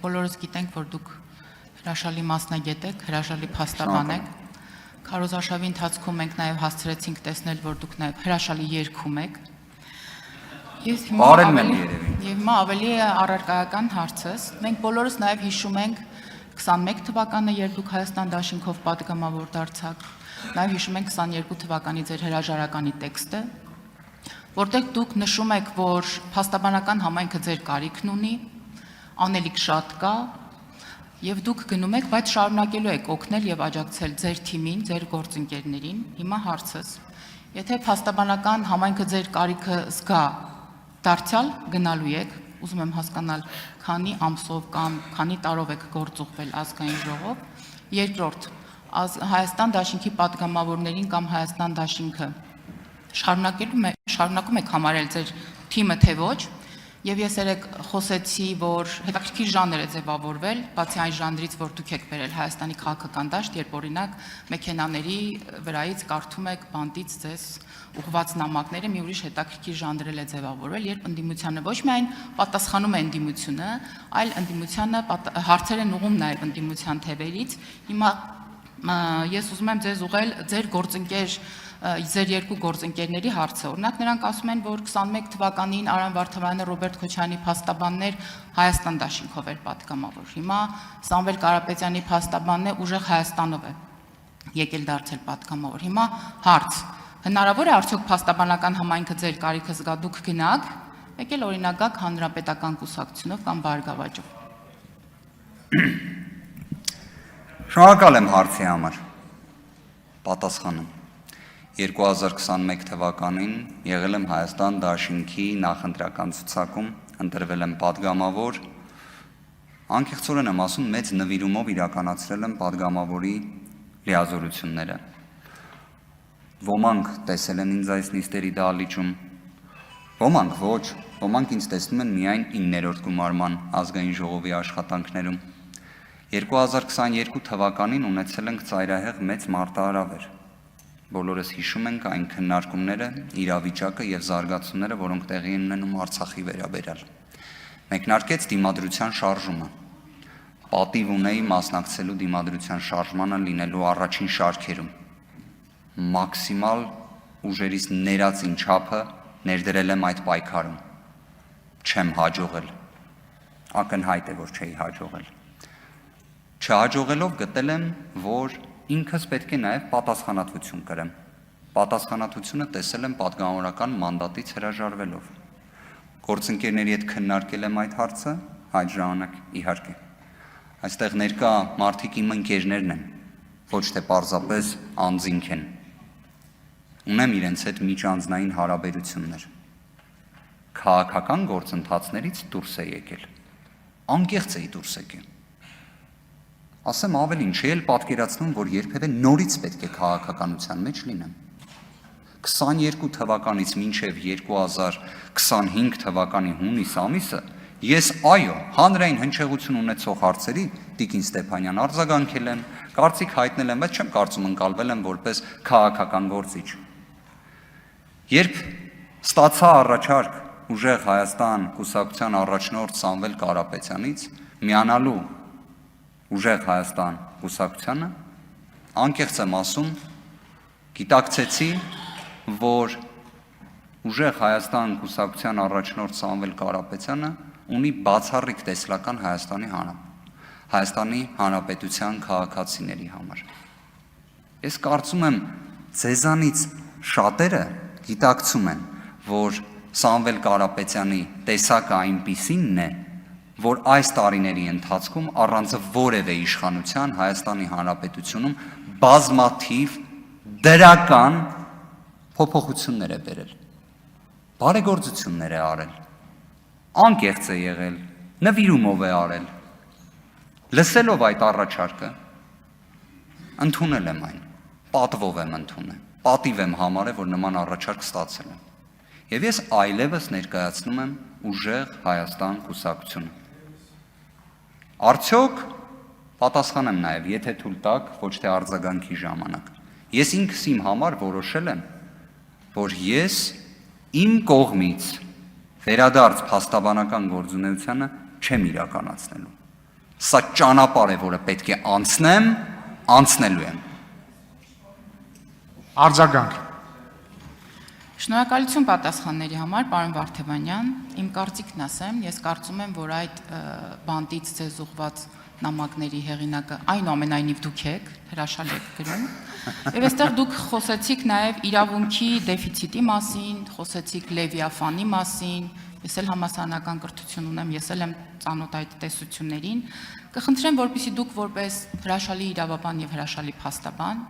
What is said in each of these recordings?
բոլորս գիտենք, որ դուք հրաշալի մասնագետ եք, հրաշալի փաստաբան եք։ Քարոզարշավի ընթացքում մենք նաև հասցրեցինք տեսնել, որ դուք նաև հրաշալի երգում եք։ Եվ հիմա ավելի առարկայական հարցս, մենք բոլորս նաև հիշում ենք 21 թվականը, երբ դուք Հայաստան դաշինքով պատգամավոր դարձաք, նաև հիշում ենք 22 թվականի ձեր հրաժարականի տեքստը, որտեղ դուք նշում եք, որ փաստաբանական համայնքը ձեր կարիքն ունի, անելիք շատ կա, եւ դուք գնում եք, բայց շարունակելու եք օգնել եւ աջակցել ձեր թիմին, ձեր գործընկերներին։ Հիմա հարցս, եթե փաստաբանական համայնքը ձեր կարիքը զգա, դարձյալ գնալու եք, ուզում եմ հասկանալ, քանի ամսով կամ քանի տարով եք գործուղվել ազգային ժողով։ Երկրորդ, Հայաստան դաշինքի պատգամավորներին կամ Հայաստան դաշինքը շարունակում եք համարել ձեր թիմը թե ոչ, եւ ես երեք խոսեցի, որ հետաքրքիր ժանր է ձևավորվել, բացի այն ժանրից, որ դուք եք բերել Հայաստանի քաղաքական դաշտ, երբ օրինակ մեքենաների վրայից կարդում եք բանտից ձեզ ուղղված նամակները, մի ուրիշ հետաքրքիր ժանր է ձևավորվել, երբ ընդդիմությանը ոչ միայն պատասխանում է ընդդիմությունը, այլ ընդդիմությանը հարցեր են ուղղում նաեւ ընդդիմության թևերից։ Հիմա ես ուզում եմ ձեզ ուղղել ձեր գործընկեր ձեր երկու գործընկերների հարցը, օրինակ նրանք ասում են, որ 21 թվականին Արամ Վարդավանյանը, Ռոբերտ Քոչարյանի փաստաբաններ Հայաստան դաշինքով էր պատգամավոր։ Հիմա Սամվել Կարապետյանի փաստաբանն է ուժեղ Հայաստանով է եկել դարձել պատգամավոր։ Հիմա հարց. հնարավոր է արդյոք փաստաբանական համայնքը ձեր կարիքը զգա, դուք գնաք, եկել օրինակ գաք Հանրապետական կուսակցությունով կամ Բարգավաճով։ Շնորհակալ եմ հարցի համար։ Պատասխանը 2021 թվականին եղել եմ Հայաստան դաշինքի նախընտրական ցուցակում, ընտրվել եմ պատգամավոր, անկեղծորեն եմ ասում, մեծ նվիրումով իրականացրել եմ պատգամավորի լիազորությունները։ Ոմանք տեսել են ինձ այս նիստերի դահլիճում, ոմանք ոչ, ոմանք ինձ տեսնում են միայն 9-րդ գումարման ազգային ժողովի աշխատանքներում։ 2022 թվականին ունեցել ենք ծայրահեղ մեծ մարտահրավեր։ Բոլորս հիշում ենք այն քննարկումները, իրավիճակը եւ զարգացումները, որոնք տեղի են ունենում Արցախի վերաբերյալ։ Մեկնարկեց դիմադրության շարժումը։ Պատիվ ունեի մասնակցելու դիմադրության շարժմանը լինելու առաջին շարքերում։ Մաքսիմալ ուժերից ներածին չափը ներդրել եմ այդ պայքարում։ Չեմ հաջողել։ Ակնհայտ է, որ չէի հաջողել։ Չհաջողելով գտել եմ, որ ինքս պետք է նաև պատասխանատվություն կրեմ։ Պատասխանատվությունը տեսել եմ պատգամավորական մանդատից հրաժարվելով։ Գործընկերների հետ քննարկել եմ այդ հարցը, այդ ժամանակ իհարկե։ Այստեղ ներկա մարդիկ իմ ընկերներն են, ոչ թե պարզապես անձինք են։ Ունեմ իրենց հետ միջանձնային հարաբերություններ։ Քաղաքական գործընթացներից դուրս է եկել։ Անկեղծ էի դուրս եկել։ Ասեմ ավելին, չի էլ պատկերացնում, որ երբևէ նորից պետք է քաղաքականության մեջ լինեմ։ 22 թվականից մինչև 2025 թվականի հունիս ամիսը ես այո, հանրային հնչեղություն ունեցող հարցերի Տիկին Ստեփանյան արձագանքել եմ, կարծիք հայտնել եմ, բայց չեմ կարծում ընկալվել եմ որպես քաղաքական գործիչ։ Երբ ստացա առաջարկ ուժեղ Հայաստան կուսակցության առաջնորդ Սամվել Կարապետյանից միանալու ուժեղ Հայաստան կուսակցությանը, անկեղծ եմ ասում, գիտակցեցի, որ ուժեղ Հայաստան կուսակցության առաջնորդ Սամվել Կարապետյանը ունի բացառիկ տեսլական Հայաստանի Հանրապետության քաղաքացիների համար։ Ես կարծում եմ, ձեզանից շատերը գիտակցում են, որ Սամվել Կարապետյանի տեսակը այնպիսինն է, որ այս տարիների ընթացքում առանց որևէ իշխանության Հայաստանի Հանրապետությունում բազմաթիվ դրական փոփոխություններ է բերել, բարեգործություններ է արել, անկեղծ է եղել, նվիրումով է արել, լսելով այդ առաջարկը, ընդունել եմ այն, պատվով եմ ընդունել, պատիվ եմ համարել, որ նման առաջարկ ստացել եմ, եւ ես այլևս ներկայացնում եմ ուժեղ Հայաստան կուսակցությունը։ Արդյոք պատասխանեմ նաև, եթե թույլ տաք, ոչ թե արձագանքի ժամանակ։ Ես ինքս իմ համար որոշել եմ, որ ես իմ կողմից վերադարձ փաստաբանական գործունեությանը չեմ իրականացնելու։ Սա ճանապարհ է, որը պետք է անցնեմ, անցնելու եմ։ Արձագանք։ Շնորհակալություն պատասխանների համար, պարոն Վարդևանյան։ Իմ կարծիքն ասեմ, ես կարծում եմ, որ այդ բանտից ձեզ ուղված նամակների հեղինակը այնուամենայնիվ դուք եք, հրաշալի եք գրում։ Եվ այստեղ դուք խոսեցիք նաև իրավունքի դեֆիցիտի մասին, խոսեցիք Լևիաֆանի մասին, ես էլ համասարանական կրթություն ունեմ, ես էլ եմ ծանոթ այդ տեսություններին։ Կխնդրեմ, որպեսզի դուք որպես հրաշալի իրավաբան եւ հրաշալի փաստաբան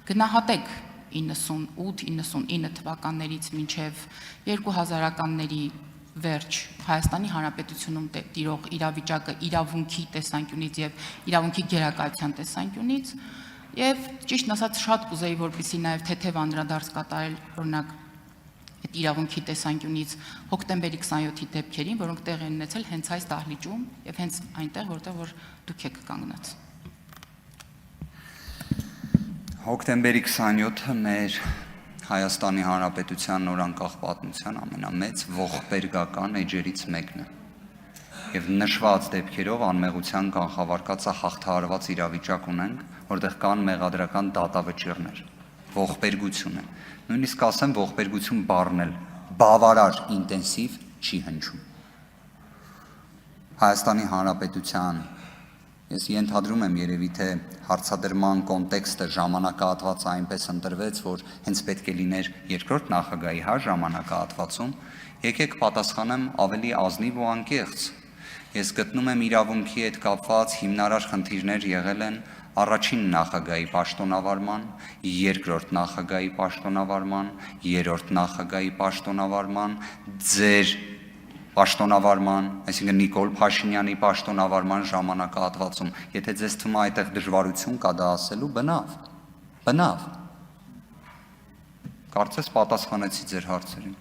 գնահատեք 98-99 թվականներից մինչև 2000-ականների վերջ Հայաստանի Հանրապետությունում տիրող իրավիճակը իրավունքի տեսանկյունից եւ իրավունքի գերակայության տեսանկյունից եւ ճիշտ ասած շատ կուզեի որպեսզի նաեւ թեթև անդրադարձ կատարել օրինակ այդ իրավունքի տեսանկյունից հոկտեմբերի 27-ի դեպքերին, որոնք տեղի են ունեցել հենց այս դահլիճում եւ հենց այնտեղ, որտեղ որ դուք եք կանգնած։ Հոկտեմբերի 27-ը մեր Հայաստանի Հանրապետության նորանկախ պատմության ամենամեծ ողբերգական էջերից մեկն է։ Եվ նշված դեպքերով անմեղության կանխավարկածը հաղթահարված իրավիճակ ունենք, որտեղ կան մեղադրական դատավճիռներ, ողբերգություն է։ Նույնիսկ ասեմ, ողբերգություն բառն էլ բավարար ինտենսիվ չի հնչում։ Հայաստանի Հանրապետության ես ենթադրում եմ երևի թե հարցադրման կոնտեքստը ժամանակահատվածը այնպես ընտրվեց, որ հենց պետք է լիներ երկրորդ նախագահի ժամանակահատվածում, եկեք պատասխանեմ ավելի ազնիվ ու անկեղծ։ Ես գտնում եմ իրավունքի հետ կապված հիմնարար խնդիրներ եղել են առաջին նախագահի պաշտոնավարման, երկրորդ նախագահի պաշտոնավարման, երրորդ նախագահի պաշտոնավարման, ձեր պաշտոնավարման, այսինքն Նիկոլ Փաշինյանի պաշտոնավարման ժամանակահատվածում, եթե ձեզ թվում է այդտեղ դժվարություն կա դա ասելու, բնավ։ Կարծես պատասխանեցի ձեր հարցերին։